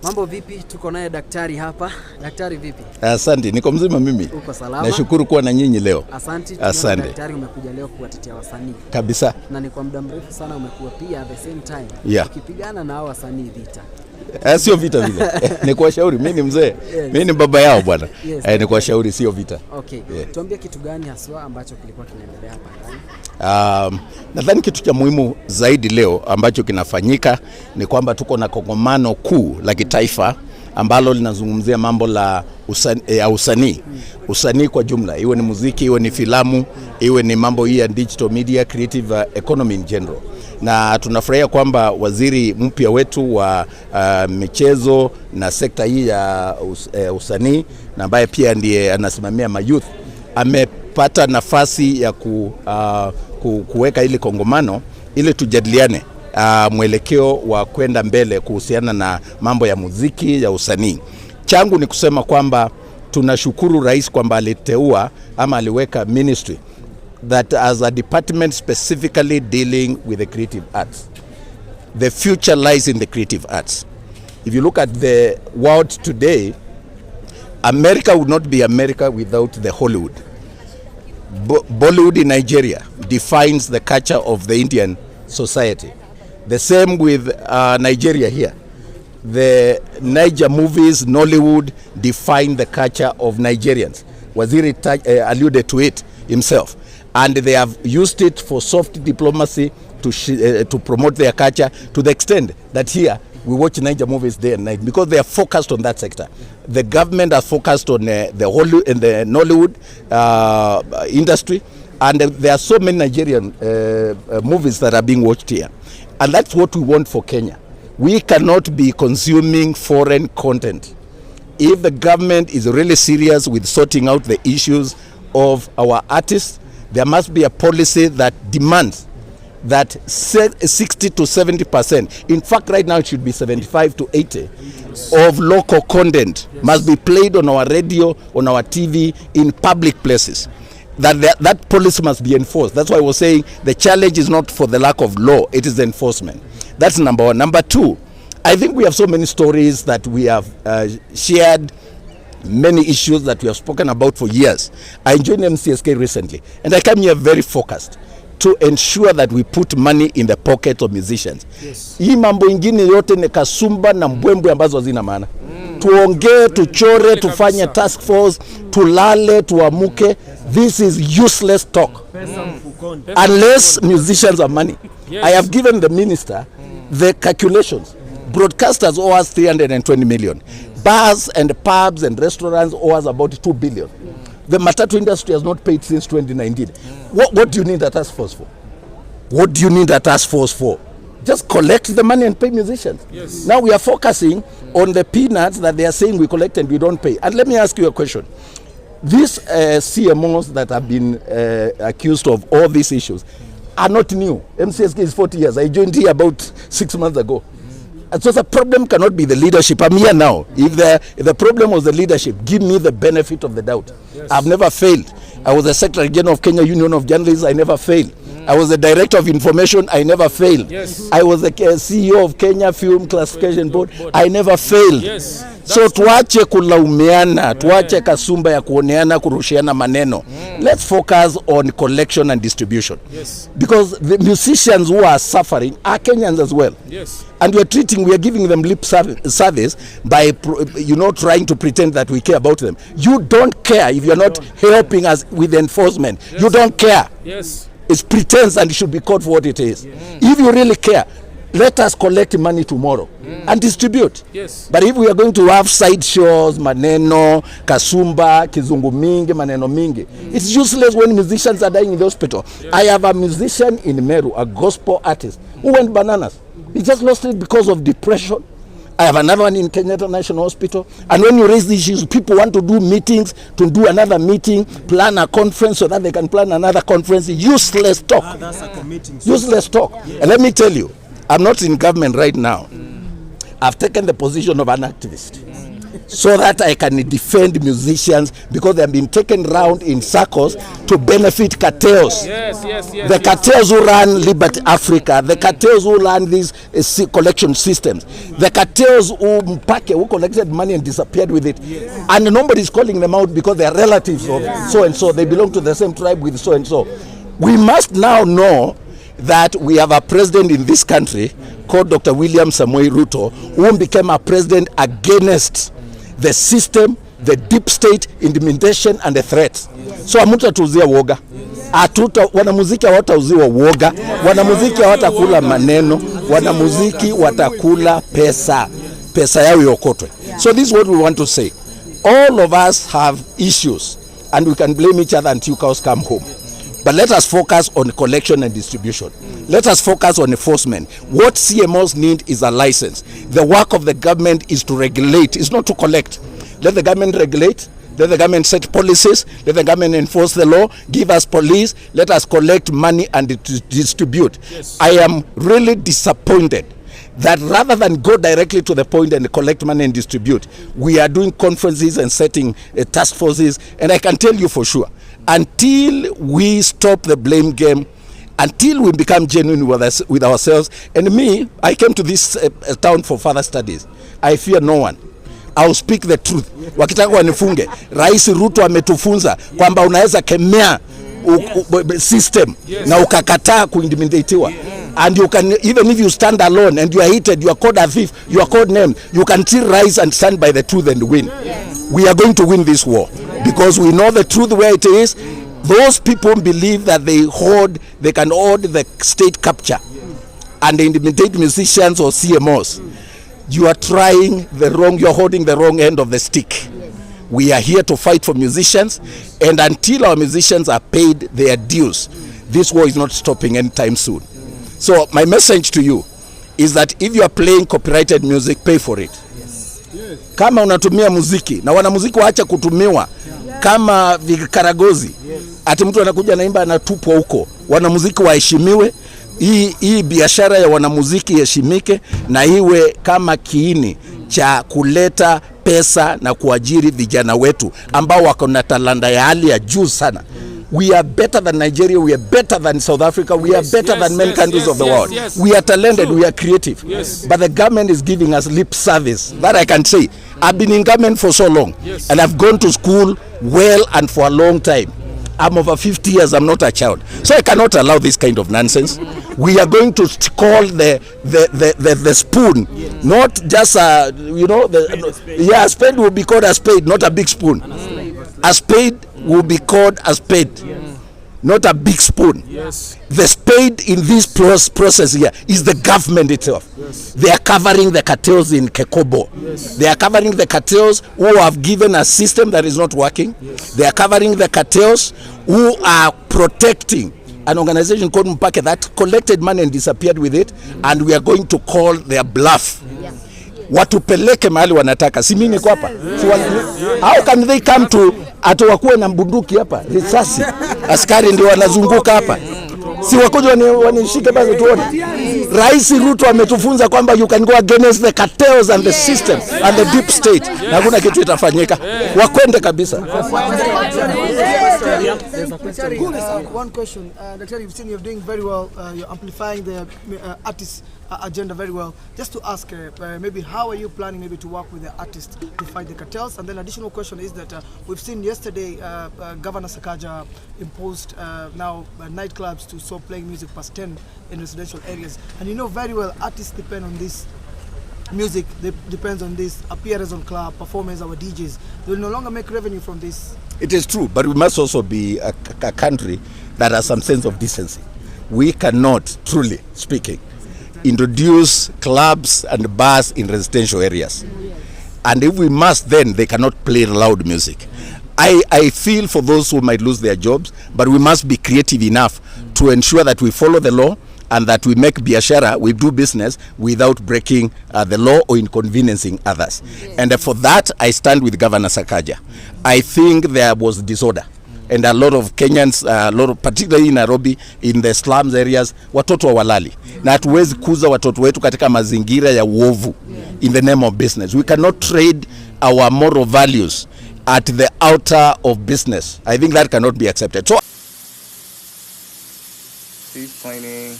Mambo vipi? Tuko naye daktari hapa. Daktari vipi? Asante, niko mzima mimi. Uko salama? Nashukuru kuwa na nyinyi leo. Asante. Daktari, umekuja leo kuwatetea wasanii. Kabisa. Na ni kwa muda mrefu sana umekuwa pia at the same time ukipigana na hao wasanii vita. Sio vita vile. Ni kuwashauri, mimi ni mzee. Mimi ni baba yao bwana. Ni kuwashauri, sio vita. Okay. Tuambie kitu gani haswa ambacho kilikuwa kinaendelea hapa ndani? Nadhani kitu cha muhimu zaidi leo ambacho kinafanyika ni kwamba tuko na kongamano kuu la kitaifa ambalo linazungumzia mambo la usanii kwa jumla, iwe ni muziki, iwe ni filamu, iwe ni mambo hii ya digital media, creative economy in general. Na tunafurahia kwamba waziri mpya wetu wa michezo na sekta hii ya usanii, na ambaye pia ndiye anasimamia mayouth, amepata nafasi ya kuweka ili kongamano ili tujadiliane mwelekeo wa kwenda mbele kuhusiana na mambo ya muziki, ya usanii. Changu ni kusema kwamba tunashukuru rais kwamba aliteua ama aliweka ministry that as a department specifically dealing with the creative arts. The future lies in the creative arts. If you look at the world today, America would not be America without the Hollywood. Bollywood in Nigeria defines the culture of the Indian society. The same with Nigeria here. The Niger movies, Nollywood, define the culture of Nigerians. Waziri alluded to it himself. And they have used it for soft diplomacy to promote their culture, to the extent that here we watch Niger movies day and night because they are focused on that sector. The government are focused on the Nollywood industry, and there are so many Nigerian movies that are being watched here. And that's what we want for Kenya. We cannot be consuming foreign content. If the government is really serious with sorting out the issues of our artists, there must be a policy that demands that 60 to 70%, in fact right now it should be 75 to 80 of local content must be played on our radio, on our TV, in public places. That policy must be enforced. That's why I was saying the challenge is not for the lack of law, it is the enforcement. That's number one. Number two, I think we have so many stories that we have shared, many issues that we have spoken about for years. I joined MCSK recently, and I came here very focused to ensure that we put money in the pocket of musicians. Hii mambo ingine yote ni kasumba na mbwembwe ambazo hazina maana. Tuongee, tuchore, tufanye task force, tulale, tuamuke. This is useless talk. Unless musicians have money. I have given the minister the calculations. Broadcasters owe us 320 million. Bars and pubs and restaurants owe us about 2 billion. The matatu industry has not paid since 2019. What do you need that task force for? What do you need that task force for? Just collect the money and pay musicians. Now we are focusing on the peanuts that they are saying we collect and we don't pay. And let me ask you a question. These CMOs that have been accused of all these issues are not new. MCSK is 40 years. I joined here about 6 months ago. And so the problem cannot be the leadership. I'm here now. If the problem was the leadership, give me the benefit of the doubt. I've never failed. I was the Secretary General of Kenya Union of Journalists. I never failed. I was the Director of Information. I never failed. I was the CEO of Kenya Film Classification Board. I never failed. So tuache kulaumiana, tuache kasumba ya kuoneana, kurushiana maneno. Let's focus on collection and distribution. Because the musicians who are suffering are Kenyans as well. And we are giving them lip service by, trying to pretend that we care about them. You don't care if you're not helping us with enforcement. You don't care. It's pretense and it should be called for what it is. If you really care, let us collect money tomorrow and distribute. But if we are going to have side shows, maneno, kasumba, kizungu mingi, maneno mingi, it's useless when musicians are dying in the hospital. I have a musician in Meru, a gospel artist, who went bananas. He just lost it because of depression. I have another one in Kenyan National Hospital. And when you raise these issues, people want to do meetings, to do another meeting, plan a conference so that they can plan another conference. Useless talk. Useless talk. And let me tell you, I'm not in government right now. I've taken the position of an activist. so that I can defend musicians, because they have been taken round in circles to benefit cartels. The cartels who run Liberty Africa, the cartels who run these collection systems, the cartels who collected money and disappeared with it, and nobody is calling them out because they are relatives of so and so. They belong to the same tribe with so and so. We must now know that we have a president in this country called Dr. William Samoei Ruto, who became a president against the system, the deep state, intimidation and the threats. So hamutatuuzia woga. Wanamuziki hawatauziwa woga. Wanamuziki hawatakula maneno. Wanamuziki watakula pesa. Pesa yao iokotwe. So this is what we want to say. All of us have issues and we can blame each other until cows come home. But let us focus on collection and distribution. Let us focus on enforcement. What CMOs need is a license. The work of the government is to regulate, it's not to collect. Let the government regulate. Let the government set policies. Let the government enforce the law. Give us police. Let us collect money and distribute. Yes. I am really disappointed that rather than go directly to the point and collect money and distribute, we are doing conferences and setting task forces. And I can tell you for sure, until we stop the blame game, until we become genuine with ourselves, and me, I came to this town for further studies. I fear no one. I'll speak the truth. Wakitaka wanifunge. Rais Ruto ametufunza kwamba unaweza kemea system na ukakataa kuintimidatiwa. And you can, even if you stand alone and you are hated, you are called a thief, you are called named, you can still rise and stand by the truth and win. We are going to win this war because we know the truth where it is. Those people believe that they can hold the state capture and intimidate musicians or CMOs. You are you're holding the wrong end of the stick. We are here to fight for musicians, and until our musicians are paid their dues, this war is not stopping anytime soon. So my message to you is that if you are playing copyrighted music, pay for it. Kama unatumia muziki, na wanamuziki waacha kutumiwa kama vikaragozi, ati mtu anakuja naimba anatupwa huko. Wanamuziki waheshimiwe. Hii biashara ya wanamuziki heshimike na iwe kama kiini cha kuleta pesa na kuajiri vijana wetu ambao wako na talanta ya hali ya juu sana. We are better than Nigeria, we are better than South Africa, we are better than many countries of the world. We are talented, we are creative. But the government is giving us lip service. That I can say. I've been in government for so long and I've gone to school well and for a long time. I'm over 50 years, I'm not a child. So I cannot allow this kind of nonsense. We are going to call the spoon, not just a spade will be called a spade, not a big spoon. A spade will be called a spade, not a big spoon. The spade in this process here is the government itself. They are covering the cartels in Kekobo. They are covering the cartels who have given a system that is not working. They are covering the cartels who are protecting an organization called Mpake that collected money and disappeared with it, and we are going to call their bluff. Watupeleke mahali wanataka. Si mimi niko hapa. How can they come to atowakuwe na mbunduki hapa, risasi, askari ndio wanazunguka hapa? Si wakuja wanishike basi tuone. Rais Ruto ametufunza kwamba you can go against the cartels and the system and the deep state. Na hakuna kitu itafanyika. Wakwende kabisa. One question. Dr. You've seen you're doing very well. You're amplifying the artist agenda very well. Just to ask, maybe how are you planning maybe to work with the artists to fight the cartels? And then additional question is that we've seen yesterday Governor Sakaja imposed now nightclubs to stop playing music past 10 in residential areas. And you know very well artists depend on this music, depends on this appearance on club, performance, our DJs. They will no longer make revenue from this. It is true, but we must also be a country that has some sense of decency. We cannot, truly speaking, introduce clubs and bars in residential areas. And if we must, then they cannot play loud music. I feel for those who might lose their jobs, but we must be creative enough to ensure that we follow the law and that we make biashara, we do business without breaking the law or inconveniencing others. And for that, I stand with Governor Sakaja. I think there was disorder. And a lot of Kenyans, particularly in Nairobi, in the slums areas, watoto hawalali. Na hatuwezi kuza watoto wetu katika mazingira ya uovu in the name of business. We cannot trade our moral values at the altar of business. I think that cannot be accepted. So he's cleaning.